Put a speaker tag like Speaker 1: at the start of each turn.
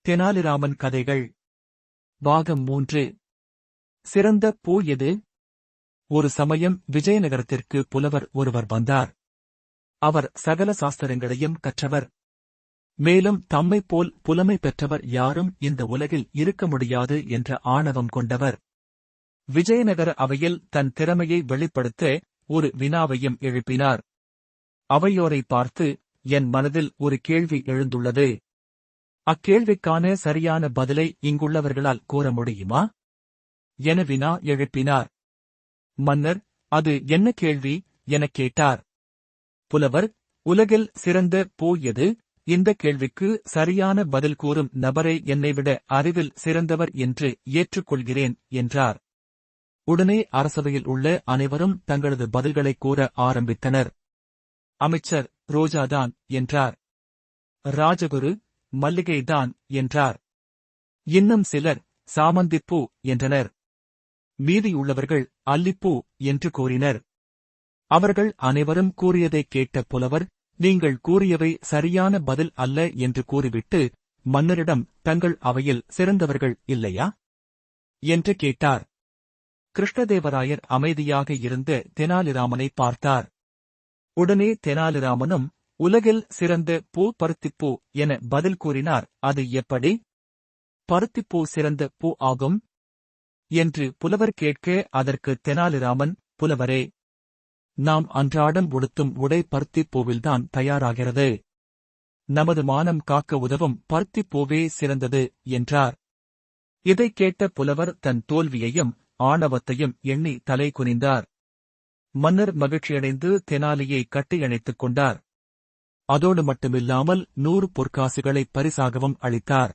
Speaker 1: தெனாலிராமன் கதைகள் பாகம் 3. சிறந்த பூ எது? ஒரு சமயம் விஜயநகரத்திற்கு புலவர் ஒருவர் வந்தார். அவர் சகல சாஸ்திரங்களையும் கற்றவர். மேலும் தம்மைப் போல் புலமை பெற்றவர் யாரும் இந்த உலகில் இருக்க முடியாது என்ற ஆணவம் கொண்டவர். விஜயநகர அவையில் தன் திறமையை வெளிப்படுத்த ஒரு வினாவையும் எழுப்பினார். அவையோரை பார்த்து, என் மனதில் ஒரு கேள்வி எழுந்துள்ளது. அக்கேள்விக்கான சரியான பதிலை இங்குள்ளவர்களால் கூற முடியுமா? என வினா எழுப்பினார். மன்னர், அது என்ன கேள்வி எனக் கேட்டார். புலவர், உலகில் சிறந்த பூ எது? இந்த கேள்விக்கு சரியான பதில் கூறும் நபரை என்னைவிட அறிவில் சிறந்தவர் என்று ஏற்றுக்கொள்கிறேன் என்றார். உடனே அரசவையில் உள்ள அனைவரும் தங்களது பதில்களை கூற ஆரம்பித்தனர். அமைச்சர், ரோஜாதான் என்றார். ராஜகுரு, மல்லிகைதான் என்றார். இன்னும் சிலர் சாமந்திப்பூ என்றனர். மீதியுள்ளவர்கள் அல்லிப்பூ என்று கூறினர். அவர்கள் அனைவரும் கூறியதைக் கேட்ட புலவர், நீங்கள் கூறியவை சரியான பதில் அல்ல என்று கூறிவிட்டு, மன்னரிடம் தங்கள் அவையில் சிறந்தவர்கள் இல்லையா என்று கேட்டார். கிருஷ்ணதேவராயர் அமைதியாக இருந்த தெனாலிராமனை பார்த்தார். உடனே தெனாலிராமனும், உலகில் சிறந்த பூ பருத்திப்பூ என பதில் கூறினார். அது எப்படி? பருத்திப்பூ சிறந்த பூ ஆகும் என்று புலவர் கேட்க, அதற்கு தெனாலிராமன், புலவரே, நாம் அன்றாடம் உடுத்தும் உடை பருத்திப்பூவில்தான் தயாராகிறது. நமது மானம் காக்க உதவும் பருத்திப்பூவே சிறந்தது என்றார். இதைக் கேட்ட புலவர் தன் தோல்வியையும் ஆணவத்தையும் எண்ணி தலை குனிந்தார். மன்னர் மகிழ்ச்சியடைந்து தெனாலியை கட்டியணைத்துக் கொண்டார். அதோடு மட்டுமில்லாமல் 100 பொற்காசுகளை பரிசாகவும் அளித்தார்.